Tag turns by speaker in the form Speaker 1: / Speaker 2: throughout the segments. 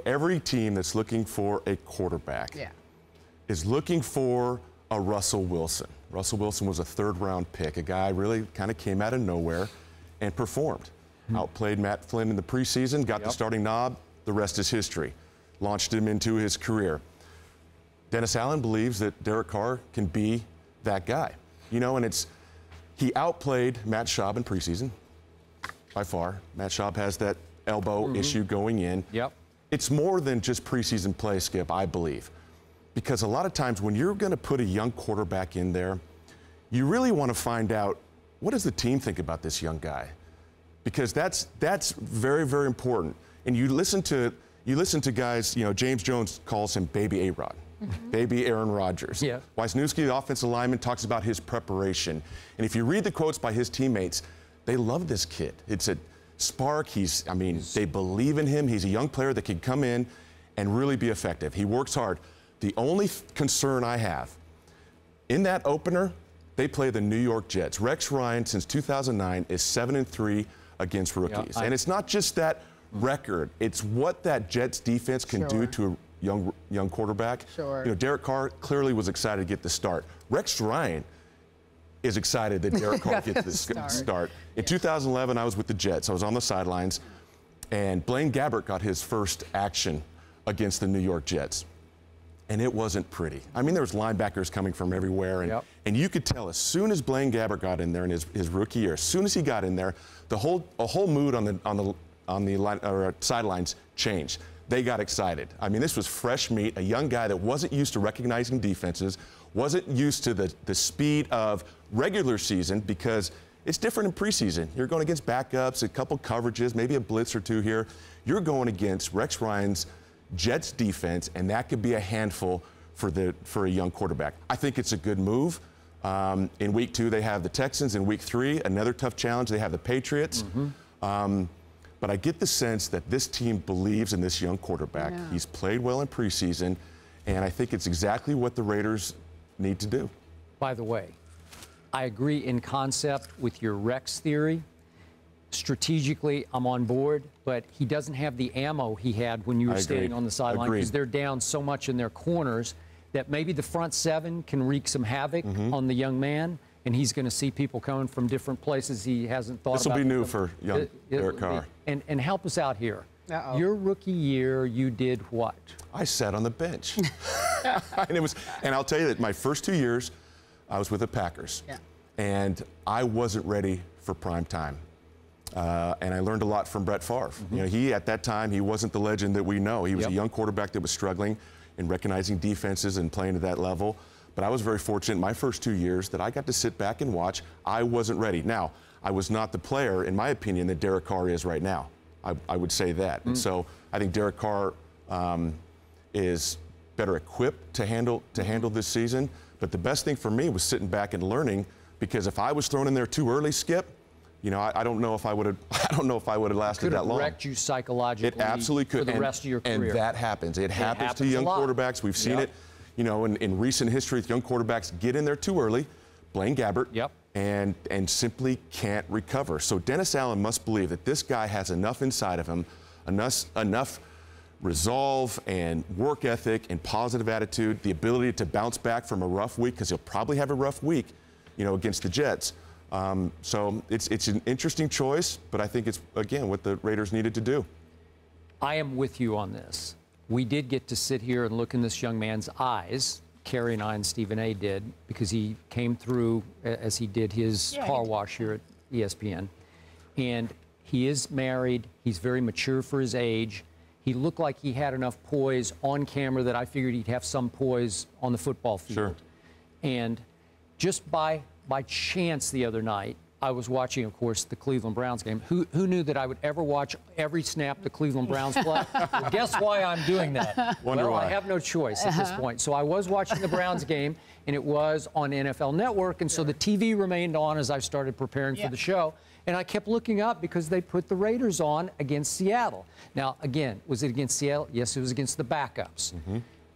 Speaker 1: every team that's looking for a quarterback is looking for a Russell Wilson. Russell Wilson was a third-round pick, a guy really kind of came out of nowhere and performed. Outplayed Matt Flynn in the preseason, got the starting nod, the rest is history. Launched him into his career. Dennis Allen believes that Derek Carr can be that guy. You know, and he outplayed Matt Schaub in preseason, by far. Matt Schaub has that elbow issue going in. It's more than just preseason play, Skip, I believe. Because a lot of times when you're going to put a young quarterback in there, you really want to find out, what does the team think about this young guy? Because that's very, very important. And you listen to guys, you know, James Jones calls him Baby A-Rod, Baby Aaron Rodgers. Wisniewski, the offensive lineman, talks about his preparation. And if you read the quotes by his teammates, they love this kid. It's a spark. They believe in him. He's a young player that can come in and really be effective. He works hard. The only concern I have, in that opener, they play the New York Jets. Rex Ryan, since 2009, is 7-3 against rookies. And it's not just that record. It's what that Jets defense can do to a young quarterback. You know, Derek Carr clearly was excited to get the start. Rex Ryan is excited that Derek Carr gets the start. In 2011, I was with the Jets. I was on the sidelines, and Blaine Gabbert got his first action against the New York Jets. And it wasn't pretty. I mean, there was linebackers coming from everywhere, and you could tell as soon as Blaine Gabbert got in there in his rookie year, as soon as he got in there, a whole mood on the sidelines changed. They got excited. I mean, this was fresh meat, a young guy that wasn't used to recognizing defenses, wasn't used to the speed of regular season, because it's different in preseason. You're going against backups, a couple coverages, maybe a blitz or two here. You're going against Rex Ryan's Jets defense, and that could be a handful for a young quarterback. I think it's a good move. In week 2, they have the Texans. In week 3, another tough challenge. They have the Patriots. But I get the sense that this team believes in this young quarterback. He's played well in preseason, and I think it's exactly what the Raiders need to do.
Speaker 2: By the way, I agree in concept with your Rex theory. Strategically, I'm on board, but he doesn't have the ammo he had when you were standing on the sideline, because they're down so much in their corners that maybe the front 7 can wreak some havoc on the young man, and he's going to see people coming from different places he hasn't thought about.
Speaker 1: This will be new for young Derek Carr.
Speaker 2: And help us out here. Your rookie year, you did what?
Speaker 1: I sat on the bench. and I'll tell you that my first 2 years, I was with the Packers, and I wasn't ready for prime time. And I learned a lot from Brett Favre. You know, at that time, he wasn't the legend that we know. He was a young quarterback that was struggling in recognizing defenses and playing at that level. But I was very fortunate in my first 2 years that I got to sit back and watch. I wasn't ready. Now, I was not the player, in my opinion, that Derek Carr is right now. I would say that. And so I think Derek Carr is better equipped to handle this season. But the best thing for me was sitting back and learning, because if I was thrown in there too early, Skip, you know, I don't know if I would have. I don't know if I would have lasted that long.
Speaker 2: Could have wrecked you psychologically.
Speaker 1: It absolutely could.
Speaker 2: For the rest of your career.
Speaker 1: And that happens. It happens to young quarterbacks. We've seen it, you know, in recent history. Young quarterbacks get in there too early. Blaine Gabbert. And simply can't recover. So Dennis Allen must believe that this guy has enough inside of him, enough resolve and work ethic and positive attitude, the ability to bounce back from a rough week, because he'll probably have a rough week, you know, against the Jets. So it's an interesting choice, but I think it's, again, what the Raiders needed to do.
Speaker 2: I am with you on this. We did get to sit here and look in this young man's eyes. Carrie and I and Stephen A. did, because he came through as he did his car wash here at ESPN. And he is married. He's very mature for his age. He looked like he had enough poise on camera that I figured he'd have some poise on the football field. And just by chance the other night, I was watching, of course, the Cleveland Browns game. Who knew that I would ever watch every snap the Cleveland Browns play? Well, guess why I'm doing that?
Speaker 1: Wonder why.
Speaker 2: I have no choice at this point. So I was watching the Browns game, and it was on NFL Network, and so the TV remained on as I started preparing for the show. And I kept looking up because they put the Raiders on against Seattle. Now, again, was it against Seattle? Yes, it was against the backups.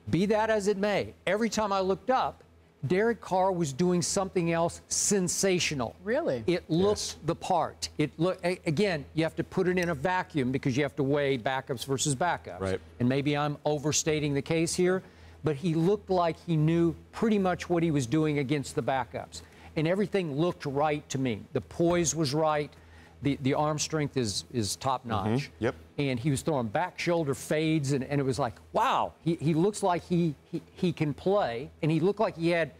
Speaker 2: Be that as it may, every time I looked up, Derek Carr was doing something else sensational.
Speaker 3: Really?
Speaker 2: It looked the part. Again, you have to put it in a vacuum because you have to weigh backups versus backups.
Speaker 1: Right.
Speaker 2: And maybe I'm overstating the case here, but he looked like he knew pretty much what he was doing against the backups. And everything looked right to me. The poise was right. The arm strength is top notch.
Speaker 1: Yep.
Speaker 2: And he was throwing back shoulder fades, and it was like, wow, he looks like he can play, and he looked like he had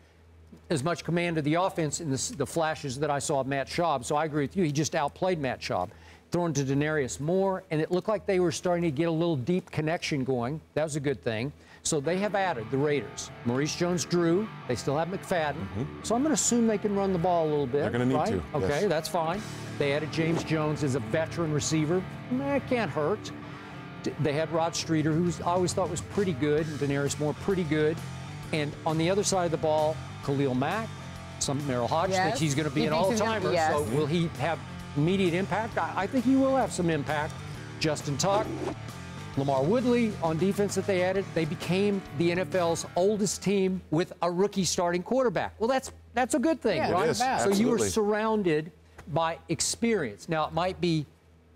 Speaker 2: as much command of the offense in the flashes that I saw of Matt Schaub. So I agree with you. He just outplayed Matt Schaub. Throwing to Denarius Moore, and it looked like they were starting to get a little deep connection going. That was a good thing. So they have added, the Raiders, Maurice Jones-Drew. They still have McFadden. So I'm going to assume they can run the ball a little bit.
Speaker 1: They're going to need to.
Speaker 2: Okay,
Speaker 1: yes.
Speaker 2: That's fine. They added James Jones as a veteran receiver. That can't hurt. They had Rod Streeter, who I always thought was pretty good, and Denarius Moore pretty good. And on the other side of the ball, Khalil Mack, Merrill Hodge thinks he's going to be an all-timer.
Speaker 3: Yes.
Speaker 2: So will he have immediate impact? I think he will have some impact. Justin Tuck, Lamar Woodley on defense that they added. They became the NFL's oldest team with a rookie starting quarterback. Well, that's a good thing, right?
Speaker 1: It is.
Speaker 2: So
Speaker 1: Absolutely.
Speaker 2: you are surrounded by experience. Now, it might be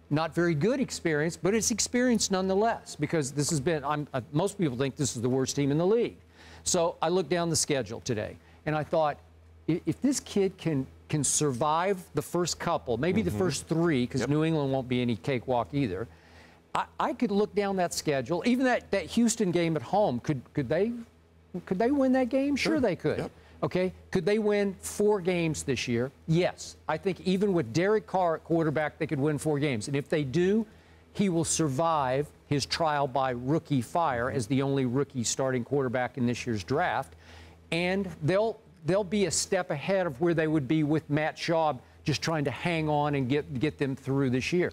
Speaker 2: not very good experience, but it's experience nonetheless, because this has been, most people think this is the worst team in the league. So I looked down the schedule today, and I thought, if this kid can survive the first couple, maybe the first three, because New England won't be any cakewalk either, I could look down that schedule. Even that Houston game at home, could they win that game? Sure they could.
Speaker 1: Yep.
Speaker 2: Okay, could they win 4 games this year? Yes. I think even with Derek Carr at quarterback, they could win 4 games. And if they do, he will survive his trial by rookie fire as the only rookie starting quarterback in this year's draft. And they'll be a step ahead of where they would be with Matt Schaub just trying to hang on and get them through this year.